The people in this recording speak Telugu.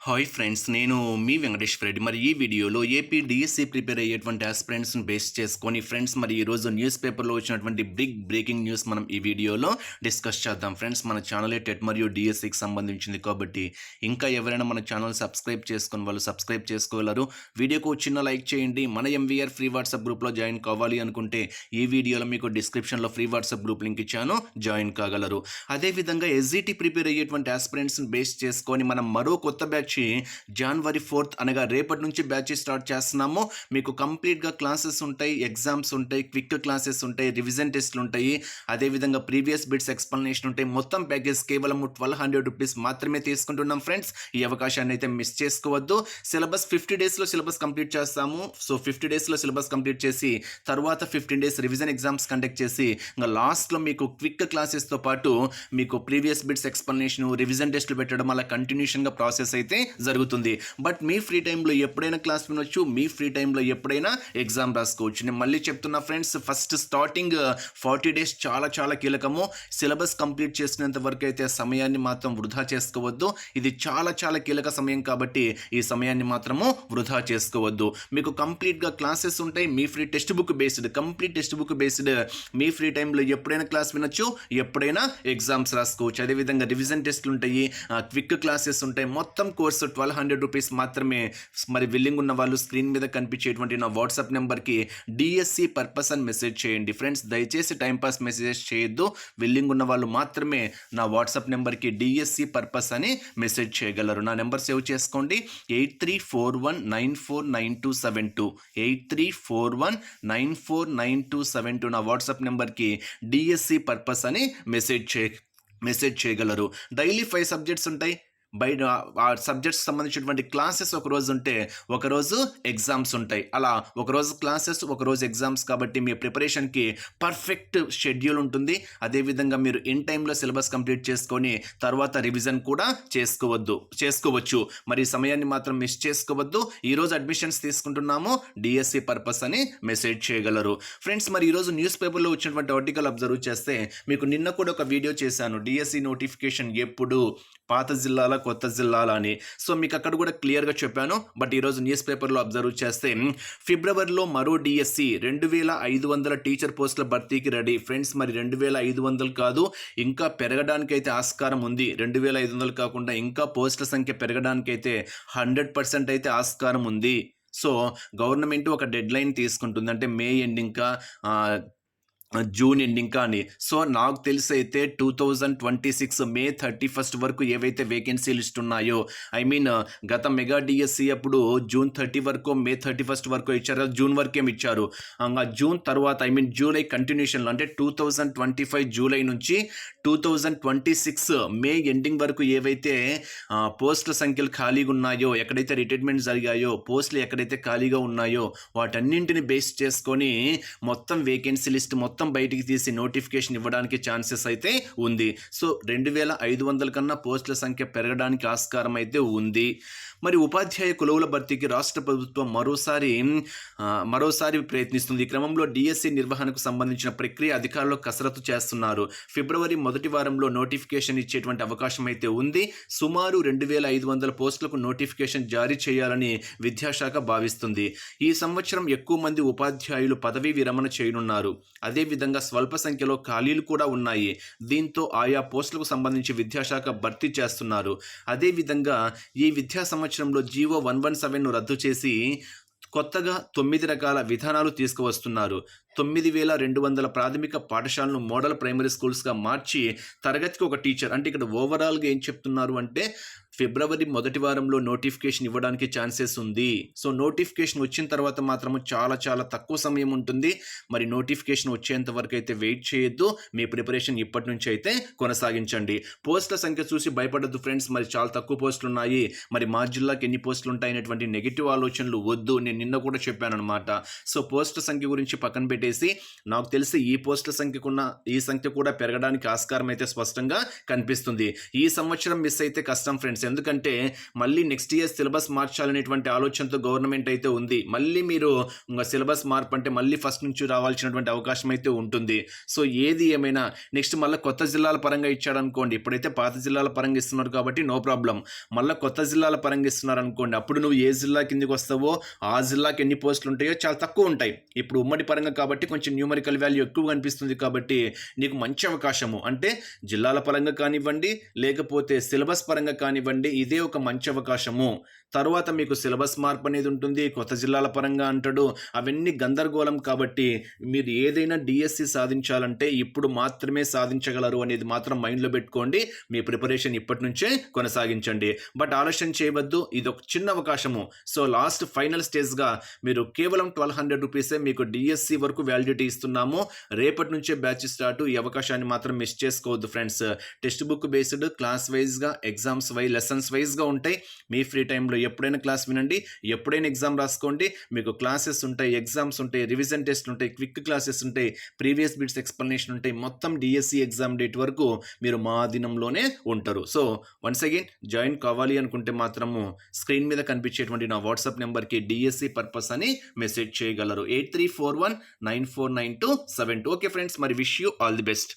హాయ్ ఫ్రెండ్స్, నేను మీ వెంకటేశ్వర రెడ్డి. మరి ఈ వీడియోలో ఏపీ డిఎస్సి ప్రిపేర్ అయ్యేటువంటి ఆస్పిరెంట్స్ని బేస్ చేసుకొని ఫ్రెండ్స్, మరి ఈరోజు న్యూస్ పేపర్లో వచ్చినటువంటి బిగ్ బ్రేకింగ్ న్యూస్ మనం ఈ వీడియోలో డిస్కస్ చేద్దాం. ఫ్రెండ్స్, మన ఛానల్ టెట్ మరియు డిఎస్సికి సంబంధించింది కాబట్టి ఇంకా ఎవరైనా మన ఛానల్ సబ్స్క్రైబ్ చేసుకుని వాళ్ళు సబ్స్క్రైబ్ చేసుకోగలరు. వీడియోకు చిన్న లైక్ చేయండి. మన ఎంవీఆర్ ఫ్రీ వాట్సాప్ గ్రూప్లో జాయిన్ కావాలి అనుకుంటే ఈ వీడియోలో మీకు డిస్క్రిప్షన్లో ఫ్రీ వాట్సాప్ గ్రూప్ లింక్ ఇచ్చాను, జాయిన్ కాగలరు. అదేవిధంగా ఎస్జిటి ప్రిపేర్ అయ్యేటువంటి ఆస్పిరెంట్స్ని బేస్ చేసుకొని మనం మరో కొత్త బ్యాచ్ జనవరి 4th అనగా రేపటి నుంచి బ్యాచ్ స్టార్ట్ చేస్తున్నాము. మీకు కంప్లీట్గా క్లాసెస్ ఉంటాయి, ఎగ్జామ్స్ ఉంటాయి, క్విక్ క్లాసెస్ ఉంటాయి, రివిజన్ టెస్ట్లు ఉంటాయి, అదేవిధంగా ప్రీవియస్ బిట్స్ ఎక్స్ప్లెనేషన్ ఉంటాయి. మొత్తం ప్యాకేజ్ కేవలం 1200 రూపీస్ మాత్రమే తీసుకుంటున్నాం ఫ్రెండ్స్. ఈ అవకాశాన్ని అయితే మిస్ చేసుకోవద్దు. సిలబస్ 50 డేస్లో సిలబస్ కంప్లీట్ చేస్తాము. సో 50 డేస్లో సిలబస్ కంప్లీట్ చేసి తర్వాత 15 డేస్ రివిజన్ ఎగ్జామ్స్ కండక్ట్ చేసి ఇంకా లాస్ట్లో మీకు క్విక్ క్లాసెస్తో పాటు మీకు ప్రీవియస్ బిట్స్ ఎక్స్ప్లెనేషన్, రివిజన్ టెస్ట్లు పెట్టడం అలా కంటిన్యూషన్గా ప్రాసెస్ అయితే జరుగుతుంది. బట్ మీ ఫ్రీ టైంలో ఎప్పుడైనా క్లాస్ వినొచ్చు, మీ ఫ్రీ టైంలో ఎప్పుడైనా ఎగ్జామ్ రాసుకోవచ్చు. నేను మళ్ళీ చెప్తున్నా ఫ్రెండ్స్, ఫస్ట్ స్టార్టింగ్ 40 డేస్ చాలా కీలకము. సిలబస్ కంప్లీట్ చేసుకునేంత వరకు అయితే సమయాన్ని మాత్రం వృధా చేసుకోవద్దు. ఇది చాలా కీలక సమయం కాబట్టి ఈ సమయాన్ని మాత్రము వృధా చేసుకోవద్దు. మీకు కంప్లీట్గా క్లాసెస్ ఉంటాయి, మీ free text book based, complete text book based. మీ ఫ్రీ టైంలో ఎప్పుడైనా క్లాస్ వినొచ్చు, ఎప్పుడైనా ఎగ్జామ్స్ రాసుకోవచ్చు. అదేవిధంగా రివిజన్ టెస్ట్లు ఉంటాయి, క్విక్ క్లాసెస్ ఉంటాయి. మొత్తం కోర్సు 1200 రూపీస్ మాత్రమే. మరి విల్లింగ్ ఉన్న వాళ్ళు స్క్రీన్ మీద కనిపించేటువంటి నా వాట్సాప్ నెంబర్కి డిఎస్సి పర్పస్ అని మెసేజ్ చేయండి. ఫ్రెండ్స్, దయచేసి టైంపాస్ మెసేజెస్ చేయొద్దు. విల్లింగ్ ఉన్న వాళ్ళు మాత్రమే నా వాట్సాప్ నెంబర్కి డిఎస్సి పర్పస్ అని మెసేజ్ చేయగలరు. నా నెంబర్ సేవ్ చేసుకోండి, 8341949272, 8341949272 నా వాట్సాప్ నెంబర్కి డిఎస్సి పర్పస్ అని మెసేజ్ చేయగలరు. డైలీ 5 సబ్జెక్ట్స్ ఉంటాయి. బయట ఆ సబ్జెక్ట్స్ సంబంధించినటువంటి క్లాసెస్ ఒకరోజు ఉంటే ఒకరోజు ఎగ్జామ్స్ ఉంటాయి. అలా ఒకరోజు క్లాసెస్, ఒకరోజు ఎగ్జామ్స్ కాబట్టి మీ ప్రిపరేషన్కి పర్ఫెక్ట్ షెడ్యూల్ ఉంటుంది. అదేవిధంగా మీరు ఇన్ టైంలో సిలబస్ కంప్లీట్ చేసుకొని తర్వాత రివిజన్ కూడా చేసుకోవచ్చు. మరి సమయాన్ని మాత్రం మిస్ చేసుకోవద్దు. ఈరోజు అడ్మిషన్స్ తీసుకుంటున్నాము, డిఎస్సి పర్పస్ అని మెసేజ్ చేయగలరు. ఫ్రెండ్స్, మరి ఈరోజు న్యూస్ పేపర్లో వచ్చినటువంటి ఆర్టికల్ అబ్జర్వ్ చేస్తే మీకు నిన్న కూడా ఒక వీడియో చేశాను, డిఎస్సి నోటిఫికేషన్ ఎప్పుడు, పాత జిల్లాల కొత్త జిల్లాల అని. సో మీకు అక్కడ కూడా క్లియర్గా చెప్పాను. బట్ ఈరోజు న్యూస్ పేపర్లో అబ్జర్వ్ చేస్తే ఫిబ్రవరిలో మరో డిఎస్సి 2500 టీచర్ పోస్టుల భర్తీకి రెడీ. ఫ్రెండ్స్, మరి 2500 కాదు, ఇంకా పెరగడానికైతే ఆస్కారం ఉంది. 2500 కాకుండా ఇంకా పోస్టుల సంఖ్య పెరగడానికైతే 100% అయితే ఆస్కారం ఉంది. సో గవర్నమెంట్ ఒక డెడ్ లైన్ తీసుకుంటుంది, అంటే మే ఎండింగ్ జూన్ ఎండింగ్ కానీ. సో నాకు తెలిసి అయితే 2026 మే 31 వరకు ఏవైతే వేకెన్సీ లిస్ట్ ఉన్నాయో, ఐ మీన్ గత మెగా డిఎస్సి అప్పుడు జూన్ 30 వరకు, మే 31 వరకు ఇచ్చారు, జూన్ వరకేం ఇచ్చారు. జూన్ తర్వాత ఐ మీన్ జూలై కంటిన్యూషన్లో, అంటే 2025 జూలై నుంచి 2026 మే ఎండింగ్ వరకు ఏవైతే పోస్టుల సంఖ్యలు ఖాళీగా ఉన్నాయో, ఎక్కడైతే రిటైర్మెంట్ జరిగాయో, పోస్టులు ఎక్కడైతే ఖాళీగా ఉన్నాయో వాటన్నింటిని బేస్ చేసుకొని మొత్తం వేకెన్సీ లిస్ట్ మొత్తం బయటికి తీసి నోటిఫికేషన్ ఇవ్వడానికి ఛాన్సెస్ అయితే ఉంది. సో 2500 కన్నా పోస్టుల సంఖ్య పెరగడానికి ఆస్కారం అయితే ఉంది. మరి ఉపాధ్యాయ కులవుల భర్తీకి రాష్ట్ర ప్రభుత్వం మరోసారి ప్రయత్నిస్తుంది. ఈ క్రమంలో డిఎస్సి నిర్వహణకు సంబంధించిన ప్రక్రియ అధికారులు కసరత్తు చేస్తున్నారు. ఫిబ్రవరి మొదటి వారంలో నోటిఫికేషన్ ఇచ్చేటువంటి అవకాశం అయితే ఉంది. సుమారు 2500 పోస్టులకు నోటిఫికేషన్ జారీ చేయాలని విద్యాశాఖ భావిస్తుంది. ఈ సంవత్సరం ఎక్కువ మంది ఉపాధ్యాయులు పదవీ విరమణ చేయనున్నారు. అదేవిధంగా స్వల్ప సంఖ్యలో ఖాళీలు కూడా ఉన్నాయి. దీంతో ఆయా పోస్టులకు సంబంధించి విద్యాశాఖ భర్తీ చేస్తున్నారు. అదేవిధంగా ఈ విద్యా సంవత్సరంలో జీవో 117ను రద్దు చేసి కొత్తగా 9 రకాల విధానాలు తీసుకువస్తున్నారు. 9200 ప్రాథమిక పాఠశాలను మోడల్ ప్రైమరీ స్కూల్స్గా మార్చి తరగతికి ఒక టీచర్, అంటే ఇక్కడ ఓవరాల్గా ఏం చెప్తున్నారు అంటే ఫిబ్రవరి మొదటి వారంలో నోటిఫికేషన్ ఇవ్వడానికి ఛాన్సెస్ ఉంది. సో నోటిఫికేషన్ వచ్చిన తర్వాత మాత్రము చాలా తక్కువ సమయం ఉంటుంది. మరి నోటిఫికేషన్ వచ్చేంత వరకు అయితే వెయిట్ చేయొద్దు. మీ ప్రిపరేషన్ ఇప్పటి నుంచి అయితే కొనసాగించండి. పోస్టుల సంఖ్య చూసి భయపడద్దు ఫ్రెండ్స్. మరి చాలా తక్కువ పోస్టులు ఉన్నాయి, మరి మా జిల్లాకి ఎన్ని పోస్టులు ఉంటాయనేటువంటి నెగిటివ్ ఆలోచనలు వద్దు. నేను నిన్న కూడా చెప్పాను అనమాట. సో పోస్టుల సంఖ్య గురించి పక్కన పెట్టేసి నాకు తెలిసి ఈ పోస్టుల సంఖ్య కూడా పెరగడానికి ఆస్కారం అయితే స్పష్టంగా కనిపిస్తుంది. ఈ సంవత్సరం మిస్ అయితే కష్టం ఫ్రెండ్స్. ఎందుకంటే మళ్ళీ నెక్స్ట్ ఇయర్ సిలబస్ మార్చాలనేటువంటి ఆలోచనతో గవర్నమెంట్ అయితే ఉంది. మళ్ళీ మీరు సిలబస్ మార్పు అంటే మళ్ళీ ఫస్ట్ నుంచి రావాల్సినటువంటి అవకాశం అయితే ఉంటుంది. సో ఏది ఏమైనా నెక్స్ట్ మళ్ళీ కొత్త జిల్లాల పరంగా ఇచ్చాడనుకోండి, ఇప్పుడైతే పాత జిల్లాల పరంగా ఇస్తున్నారు కాబట్టి నో ప్రాబ్లం. మళ్ళీ కొత్త జిల్లాల పరంగా ఇస్తున్నారు అనుకోండి, అప్పుడు నువ్వు ఏ జిల్లా కిందికి వస్తావో ఆ జిల్లాకి ఎన్ని పోస్టులు ఉంటాయో చాలా తక్కువ ఉంటాయి. ఇప్పుడు ఉమ్మడి పరంగా కాబట్టి కొంచెం న్యూమరికల్ వాల్యూ ఎక్కువ కనిపిస్తుంది కాబట్టి నీకు మంచి అవకాశము. అంటే జిల్లాల పరంగా కానివ్వండి, లేకపోతే సిలబస్ పరంగా కానివ్వండి, ఇదే ఒక మంచి అవకాశము. తర్వాత మీకు సిలబస్ మార్పు అనేది ఉంటుంది, కొత్త జిల్లాల పరంగా అంటాడు, అవన్నీ గందరగోళం. కాబట్టి మీరు ఏదైనా డిఎస్సి సాధించాలంటే ఇప్పుడు మాత్రమే సాధించగలరు అనేది మాత్రం మైండ్లో పెట్టుకోండి. మీ ప్రిపరేషన్ ఇప్పటి నుంచే కొనసాగించండి. బట్ ఆలస్యం చేయవద్దు, ఇది ఒక చిన్న అవకాశము. సో లాస్ట్ ఫైనల్ స్టేజ్గా మీరు కేవలం 1200 రూపీసే మీకు డిఎస్సి వరకు వ్యాలిడిటీ ఇస్తున్నాము. రేపటి నుంచే బ్యాచ్ స్టార్ట్. ఈ అవకాశాన్ని మాత్రం మిస్ చేసుకోవద్దు friends. Text book based, class వైజ్గా, ఎగ్జామ్స్ వైజ్, లెసన్స్ వైజ్గా ఉంటాయి. మీ ఫ్రీ టైంలో ఎప్పుడైనా క్లాస్ వినండి, ఎప్పుడైనా ఎగ్జామ్ రాసుకోండి. మీకు క్లాసెస్ ఉంటాయి, ఎగ్జామ్స్ ఉంటాయి, రివిజన్ టెస్ట్ ఉంటాయి, క్విక్ క్లాసెస్ ఉంటాయి, ప్రీవియస్ బిట్స్ ఎక్స్ప్లెనేషన్ ఉంటాయి. మొత్తం డిఎస్సి ఎగ్జామ్ డేట్ వరకు మీరు మా దినంలోనే ఉంటారు. సో వన్స్ అగైన్ జాయిన్ కావాలి అనుకుంటే మాత్రము స్క్రీన్ మీద కనిపించేటువంటి నా వాట్సాప్ నెంబర్కి డిఎస్సి పర్పస్ అని మెసేజ్ చేయగలరు. 8341949272. ఓకే ఫ్రెండ్స్, మరి wish you all the best.